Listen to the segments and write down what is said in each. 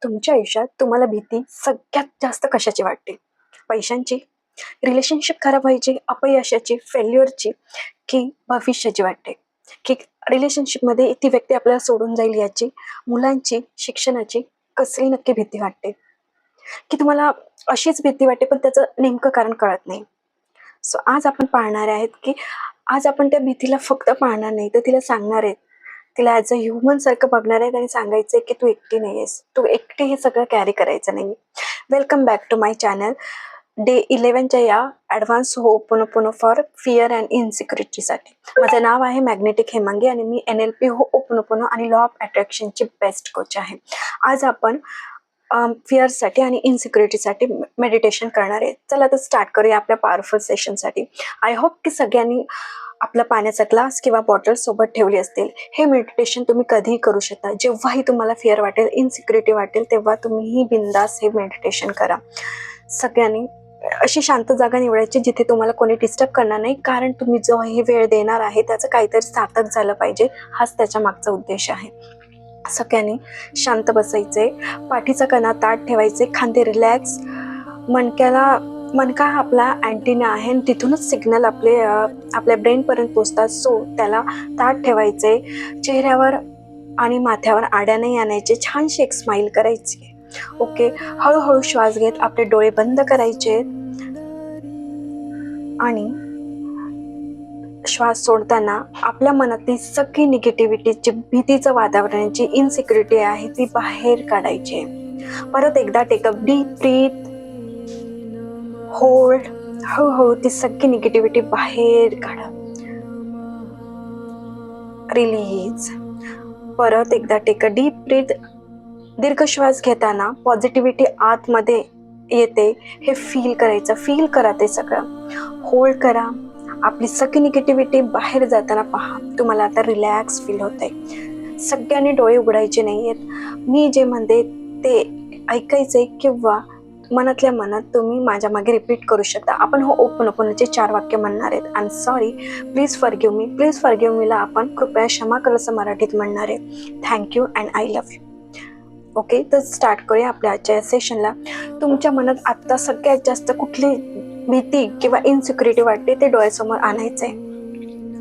तुमच्या आयुष्यात तुम्हाला भीती सगळ्यात जास्त कशाची वाटते? पैशांची, रिलेशनशिप खराब व्हायची, अपयशाची, फेल्युअरची, की भविष्याची वाटते? की रिलेशनशिपमध्ये ती व्यक्ती आपल्याला सोडून जाईल याची, मुलांची, शिक्षणाची, कसली नक्की भीती वाटते? की तुम्हाला अशीच भीती वाटते पण त्याचं नेमकं कारण कळत नाही? सो आज आपण पाहणार आहेत की आज आपण त्या भीतीला फक्त पाहणार नाही तर तिला सांगणार आहेत. तिला ॲज अ ह्युमन सारखं बघणार आहेत आणि सांगायचंय की तू एकटी नाही आहेस. तू एकटी हे सगळं कॅरी करायचं नाही. Welcome back to my channel. Day 11च्या या advance ho'oponopono for fear and इन्सिक्युरिटीसाठी. माझं नाव आहे मॅग्नेटिक हेमांगी आणि मी NLP होओपोनोपोनो आणि लॉ ऑफ अट्रॅक्शनची बेस्ट कोच आहे. आज आपण फिअरसाठी आणि इन्सिक्युरिटीसाठी मेडिटेशन करणार आहे. चला तर स्टार्ट करूया आपल्या पॉवरफुल सेशनसाठी. आय होप की सगळ्यांनी आपला पाण्याचा ग्लास किंवा बॉटल सोबत ठेवली असतील. हे मेडिटेशन तुम्ही कधीही करू शकता. जेव्हाही तुम्हाला फिअर वाटेल, इन्सिक्युरिटी वाटेल, तेव्हा तुम्हीही बिंदास हे मेडिटेशन करा. सगळ्यांनी अशी शांत जागा निवडायची जिथे तुम्हाला कोणी डिस्टर्ब करणार नाही, कारण तुम्ही जो हे वेळ देणार आहे त्याचं काहीतरी सार्थक झालं पाहिजे, हाच त्याच्या मागचा उद्देश आहे. सगळ्यांनी शांत बसायचे, पाठीचा कणा ताठ ठेवायचे, खांदे रिलॅक्स. मणका हा आपला अँटिना आहे आणि तिथूनच सिग्नल आपल्या ब्रेनपर्यंत पोचतात. सो त्याला ताठ ठेवायचे. चेहऱ्यावर आणि माथ्यावर आड्या नाही आणायचे. छानशी एक स्माईल करायची. ओके. हळूहळू श्वास घेत आपले डोळे बंद करायचे आणि श्वास सोडताना आपल्या मनातली सगळी निगेटिव्हिटीची, भीतीचं वातावरण, जी इन्सिक्युरिटी आहे ती बाहेर काढायची. परत एकदा take a deep breath, hold. हळूहळू ती सगळी निगेटिव्हिटी बाहेर काढा. रिलीज. परत एकदा टेक अ डीप ब्रीथ. दीर्घ श्वास घेताना पॉझिटिव्हिटी आतमध्ये येते हे फील करायचं. फील करा ते सगळं. होल्ड करा. आपली सगळी निगेटिव्हिटी बाहेर जाताना पहा. तुम्हाला आता रिलॅक्स फील होत आहे. सगळ्यांनी डोळे उघडायचे नाही आहेत. मी जे म्हणते ते ऐकायचे किंवा मनातल्या मनात तुम्ही माझ्या मागे रिपीट करू शकता. आपण होओपोनोपोनोचे 4 वाक्य म्हणणार आहेत. I am sorry, please forgive me. Please forgive मीला आपण कृपया क्षमा कर असं मराठीत म्हणणार आहे. Thank you and I love you. Okay, तर स्टार्ट करूया आपल्या आजच्या सेशनला. तुमच्या मनात आत्ता सगळ्यात जास्त कुठली भीती किंवा इन्सिक्युरिटी वाटते ते डोळ्यासमोर आणायचं आहे.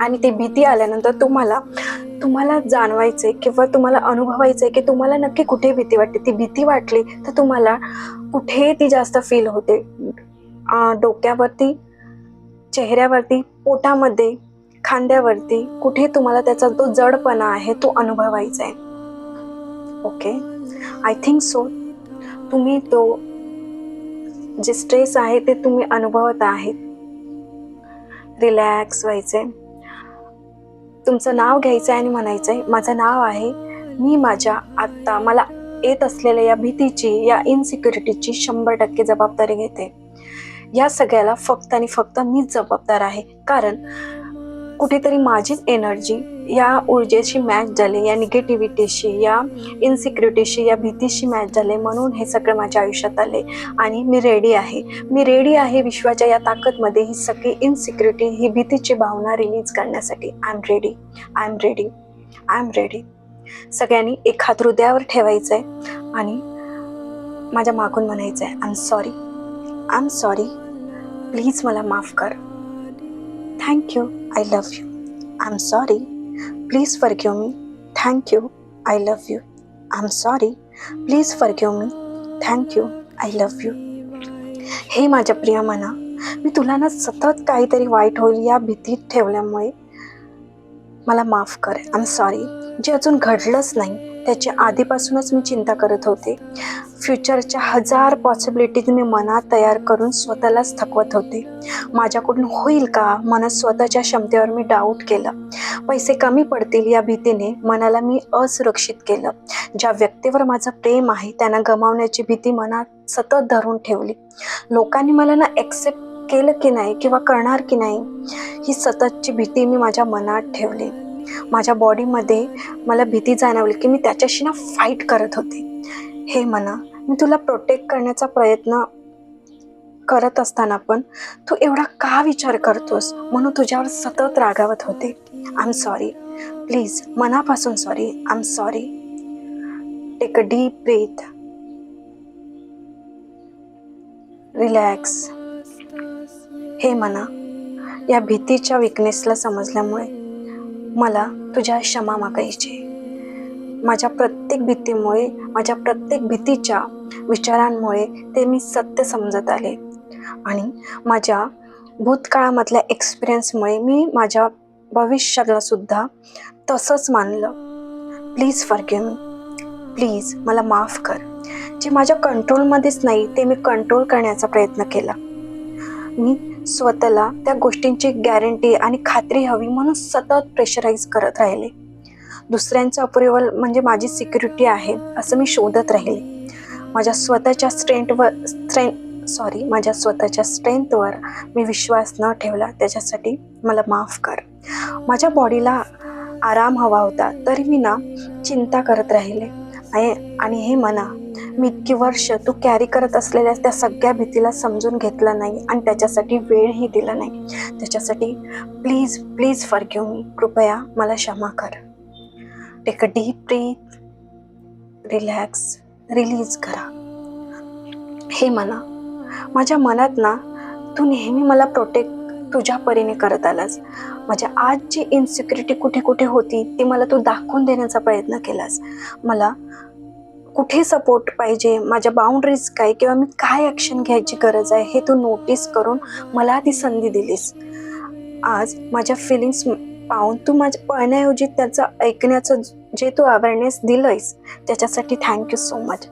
आणि ती भीती आल्यानंतर तुम्हाला जाणवायचे किंवा तुम्हाला अनुभवायचे की तुम्हाला नक्की कुठे भीती वाटते. ती भीती वाटली तर तुम्हाला कुठे ती जास्त फील होते. डोक्यावरती, चेहऱ्यावरती, पोटामध्ये, खांद्यावरती, कुठे तुम्हाला त्याचा जो जडपणा आहे तो अनुभवायचा आहे. ओके, आय थिंक सो तुम्ही तो जे स्ट्रेस आहे ते तुम्ही अनुभवत आहेत. रिलॅक्स व्हायचे. तुमचं नाव घ्यायचं आणि म्हणायचंय, माझं नाव आहे. मी माझ्या आत्ता मला येत असलेल्या या भीतीची, या इन्सिक्युरिटीची 100% जबाबदारी घेते. या सगळ्याला फक्त आणि फक्त मीच जबाबदार आहे. कारण कुठेतरी माझीच एनर्जी या ऊर्जेशी मॅच झाली, या निगेटिव्हिटीशी, या इन्सिक्युरिटीशी, या भीतीशी मॅच झाले. म्हणून हे सगळं माझ्या आयुष्यात आले आणि मी रेडी आहे विश्वाच्या या ताकदमध्ये ही सगळी इन्सिक्युरिटी, ही भीतीची भावना रिलीज करण्यासाठी. I am ready. सगळ्यांनी एक हात हृदयावर ठेवायचं आहे आणि माझ्या मागून म्हणायचं आहे, आय एम सॉरी, प्लीज मला माफ कर. Thank you, I love you. I am sorry, please forgive me. Thank you, I love you. I am sorry, please forgive me. Thank you, I love you. हे माझ्या प्रिय मना, मी तुला ना सतत काहीतरी वाईट होईल या भीतीत ठेवल्यामुळे मला माफ कर. I am sorry. जे अजून घडलंच नाही त्याची आधीपासूनच मी चिंता करत होते. फ्युचरच्या 1000 पॉसिबिलिटीज मी मनात तयार करून स्वतःलाच थकवत होते. माझ्याकडून होईल का म्हणत स्वतःच्या क्षमतेवर मी डाऊट केलं. पैसे कमी पडतील या भीतीने मनाला मी असुरक्षित केलं. ज्या व्यक्तीवर माझं प्रेम आहे त्यांना गमावण्याची भीती मनात सतत धरून ठेवली. लोकांनी मला ना ॲक्सेप्ट केलं की नाही किंवा करणार की नाही ही सततची भीती मी माझ्या मनात ठेवली. माझ्या बॉडीमध्ये मला भीती जाणवली की मी त्याच्याशी ना फाईट करत होते. हे मना, मी तुला प्रोटेक्ट करण्याचा प्रयत्न करत असताना पण तू एवढा का विचार करतोस म्हणून तुझ्यावर सतत रागावत होते. आय एम सॉरी, प्लीज, मनापासून sorry. I am sorry. Take a deep breath. Relax. हे मना, या भीतीच्या विकनेसला समजल्यामुळे मला तुझ्या क्षमा मागायची. माझ्या प्रत्येक भीतीमुळे, माझ्या प्रत्येक भीतीच्या विचारांमुळे ते मी सत्य समजत आले आणि माझ्या भूतकाळामधल्या एक्सपिरियन्समुळे मी माझ्या भविष्याला सुद्धा तसंच मानलं. Please forgive me. प्लीज मला माफ कर. जे माझ्या कंट्रोलमध्येच नाही ते मी कंट्रोल करण्याचा प्रयत्न केला. मी स्वतःला त्या गोष्टींची गॅरंटी आणि खात्री हवी म्हणून सतत प्रेशराईज करत राहिले. दुसऱ्यांचं अप्रुव्हल म्हणजे माझी सिक्युरिटी आहे असं मी शोधत राहिले. माझ्या स्वतःच्या स्ट्रेंथवर मी विश्वास न ठेवला. त्याच्यासाठी मला माफ कर. माझ्या बॉडीला आराम हवा होता तरी मी चिंता करत राहिले. आणि हे मना, मी इतकी वर्ष तू कॅरी करत असलेल्या त्या सगळ्या भीतीला समजून घेतलं नाही आणि त्याच्यासाठी वेळही दिला नाही. त्याच्यासाठी प्लीज प्लीज फॉरगिव्ह मी. कृपया मला क्षमा कर. Take a deep breath. Relax. Release करा. हे मना, माझ्या मनात तू नेहमी मला प्रोटेक्ट तुझ्या परीने करत आलास. माझ्या आज जी इन्सिक्युरिटी कुठे कुठे होती ती मला तू दाखवून देण्याचा प्रयत्न केलास. मला कुठे सपोर्ट पाहिजे, माझ्या बाउंड्रीज काय किंवा मी काय ॲक्शन घ्यायची गरज आहे हे तू नोटीस करून मला ती संधी दिलीस. आज माझ्या फिलिंग्स पाहून तू माझ्या पळण्याऐवजी त्याचं ऐकण्याचं जे तू अवेअरनेस दिलंयस त्याच्यासाठी थँक्यू सो मच.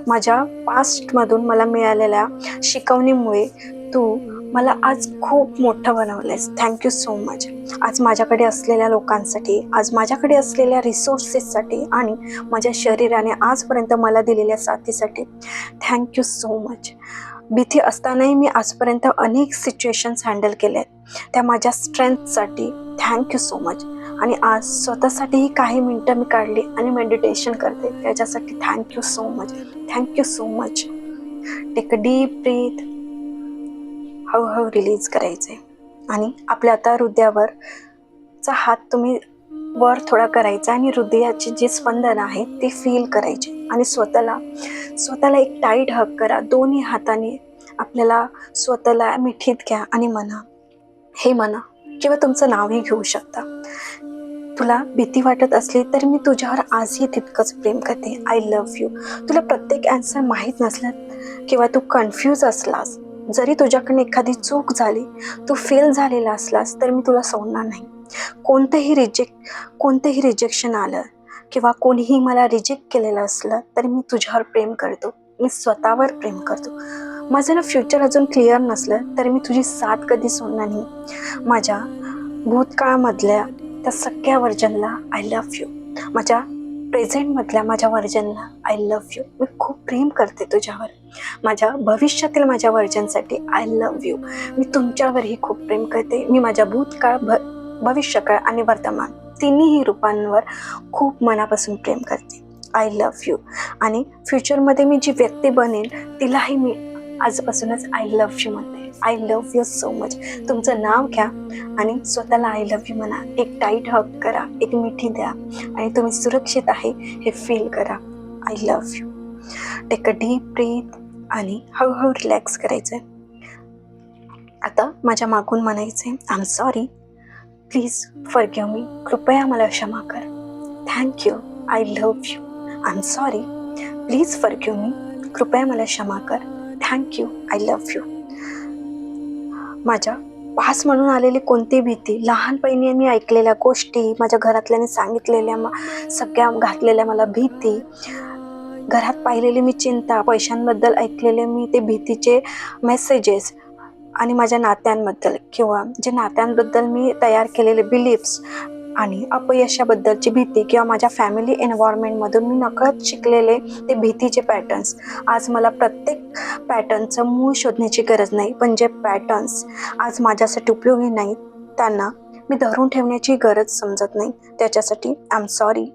माझ्या पास्टमधून मला मिळालेल्या शिकवणीमुळे तू मला आज खूप मोठं बनवलंयस. Thank you so much. आज माझ्याकडे असलेल्या लोकांसाठी, आज माझ्याकडे असलेल्या रिसोर्सेससाठी आणि माझ्या शरीराने आजपर्यंत मला दिलेल्या साथीसाठी थँक्यू सो मच. भीती असतानाही मी आजपर्यंत अनेक सिच्युएशन्स हँडल केल्या आहेत. त्या माझ्या स्ट्रेंथसाठी थँक्यू सो मच. आणि आज स्वतःसाठीही काही मिनटं मी काढली आणि मेडिटेशन करते. त्याच्यासाठी thank you so much. Thank you so much. Take a deep breath. हळूहळू रिलीज करायचे आणि आपल्या आता हृदयावरचा हात तुम्ही वर थोडा करायचा आणि हृदयाची जी स्पंदन आहे ती फील करायची आणि स्वतःला एक टाईट हग करा. दोन्ही हाताने आपल्याला स्वतःला मिठीत घ्या आणि म्हणा, हे म्हणा किंवा तुमचं नावही घेऊ शकता. तुला भीती वाटत असली तर मी तुझ्यावर आजही तितकंच प्रेम करते. I love you. तुला प्रत्येक ॲन्सर माहीत नसलं किंवा तू कन्फ्यूज असलास, जरी तुझ्याकडनं एखादी चूक झाली, तू फेल झालेला असलास तर मी तुला सोडणार नाही. कोणतेही रिजेक्शन आलं किंवा कोणीही मला रिजेक्ट केलेलं असलं तरी मी तुझ्यावर प्रेम करतो. मी स्वतःवर प्रेम करतो. माझं फ्युचर अजून क्लिअर नसलं तरी मी तुझी साथ कधी सोडणार नाही. माझ्या भूतकाळामधल्या त्या सगळ्या वर्जनला आय लव्ह यू. माझ्या प्रेझेंटमधल्या माझ्या वर्जनला आय लव्ह यू. मी खूप प्रेम करते तुझ्यावर. माझ्या भविष्यातील माझ्या वर्जनसाठी आय लव्ह यू. मी तुमच्यावरही खूप प्रेम करते. मी माझ्या भूतकाळ, भविष्यकाळ आणि वर्तमान तिन्ही रूपांवर खूप मनापासून प्रेम करते. I love you. आणि फ्युचरमध्ये मी जी व्यक्ती बनेन तिलाही मी आजपासूनच आय लव्ह यू म्हणते. I love you so much. तुमचं नाव घ्या आणि स्वतःला आय लव्ह यू म्हणा. एक टाईट हग करा, एक मिठी द्या आणि तुम्ही सुरक्षित आहे हे फील करा. I love you. Take a deep breath आणि हळूहळू रिलॅक्स करायचं. आता माझ्या मागून म्हणायचं, I am sorry. Please forgive me. कृपया मला क्षमा कर. Thank you. I love you. I am sorry. Please forgive me. कृपया मला क्षमा कर. थँक्यू. I love you. माझ्या पास म्हणून आलेली कोणती भीती, लहानपणी मी ऐकलेल्या गोष्टी, माझ्या घरातल्याने सांगितलेल्या सगळ्या घातलेल्या मला भीती, घरात पाहिलेली मी चिंता, पैशांबद्दल ऐकलेले मी ते भीतीचे मेसेजेस आणि माझ्या नात्यांबद्दल किंवा जे नात्यांबद्दल मी तयार केलेले बिलीफ्स आणि अपयशाबद्दलची भीती किंवा माझ्या फॅमिली एन्व्हायरमेंटमधून मी नकळत शिकलेले ते भीतीचे पॅटर्न्स. आज मला प्रत्येक पॅटर्नचं मूळ शोधण्याची गरज नाही, पण जे पॅटर्न्स आज माझ्यासाठी उपयोगी नाहीत त्यांना मी धरून ठेवण्याची गरज समजत नाही. त्याच्यासाठी आय एम सॉरी.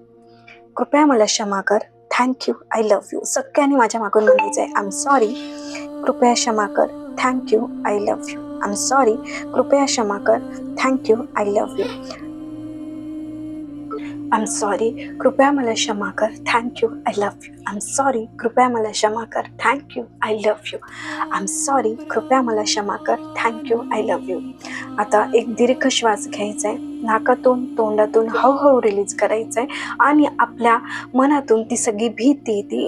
कृपया मला क्षमा कर. थँक्यू. I love you. सगळ्यांनी माझ्या मागून म्हणायचं आहे, आय एम सॉरी. कृपया क्षमा कर. Thank you. I love you. I am sorry. कृपया क्षमा कर. Thank you. I love you. I am sorry, कृपया मला क्षमा कर, thank you, I love you. I am sorry, कृपया मला क्षमा कर, thank you, I love you. I am sorry, कृपया मला क्षमा कर, thank you, I love you. आता एक दीर्घ श्वास घ्यायचा आहे, नाकातून तोंडातून हळूहळू रिलीज करायचं आहे आणि आपल्या मनातून ती सगळी भीती, ती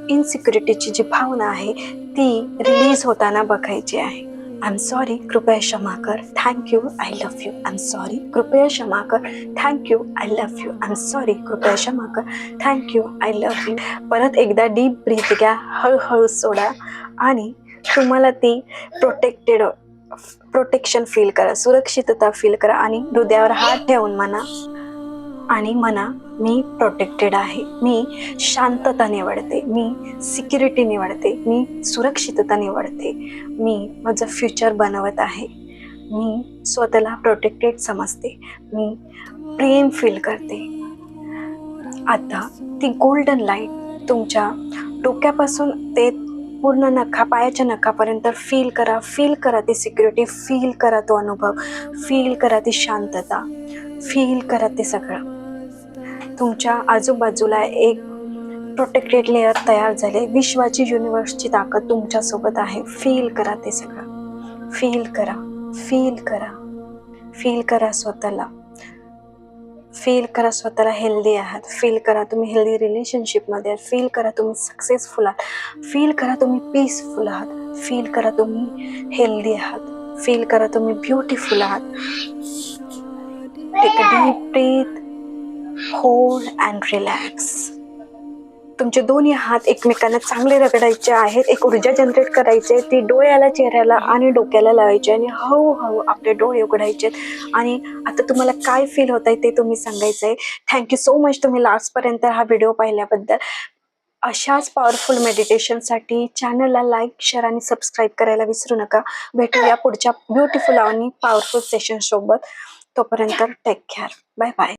इन्सिक्युरिटीची जी भावना आहे ती रिलीज होताना बघायची आहे. आय एम सॉरी, कृपया क्षमा कर, thank you, I love you. I am sorry, कृपया क्षमा कर, thank you, I love you. I am sorry, कृपया क्षमा कर, thank you, I love you. परत एकदा डीप ब्रीथ घ्या, हळूहळू सोडा आणि तुम्हाला ती प्रोटेक्शन फील करा, सुरक्षितता फील करा आणि हृदयावर हात ठेवून म्हणा मी प्रोटेक्टेड आहे, मी शांतता निवडते, मी सिक्युरिटी निवडते, मी सुरक्षितता निवडते, मी माझं फ्युचर बनवत आहे, मी स्वतःला प्रोटेक्टेड समजते, मी प्रेम फील करते. आता ती गोल्डन लाईट तुमच्या डोक्यापासून ते पूर्ण पायाच्या नखापर्यंत फील करा ती सिक्युरिटी, फील करा तो अनुभव, फील करा ती शांतता, फील करा ते सगळं. तुमच्या आजूबाजूला एक प्रोटेक्टेड लेअर तयार झाले, विश्वाची युनिव्हर्सची ताकद तुमच्यासोबत आहे. फील करा ते सगळं, फील करा, फील करा, फील करा स्वतःला, फील करा स्वतःला हेल्दी आहात, फील करा तुम्ही हेल्दी रिलेशनशिपमध्ये आहात, फील करा तुम्ही सक्सेसफुल आहात, फील करा तुम्ही पीसफुल आहात, फील करा तुम्ही हेल्दी आहात, फील करा तुम्ही ब्युटिफुल आहात. Take a deep breath, hold and relax. तुमचे दोन्ही हात एकमेकांना चांगले रगडायचे आहेत, एक ऊर्जा जनरेट करायची, ती डोळ्याला, चेहऱ्याला आणि डोक्याला लावायची आणि हळूहळू आपले डोळे उघडायचे. आणि आता तुम्हाला काय फील होत आहे ते तुम्ही सांगायचं आहे. थँक्यू सो मच तुम्ही लास्टपर्यंत हा व्हिडिओ पाहिल्याबद्दल. अशाच पॉवरफुल मेडिटेशनसाठी चॅनलला लाईक, शेअर आणि सबस्क्राईब करायला विसरू नका. भेटूया पुढच्या ब्युटिफुल आणि पॉवरफुल सेशन सोबत. तोपर्यंत टेक केअर, बाय बाय.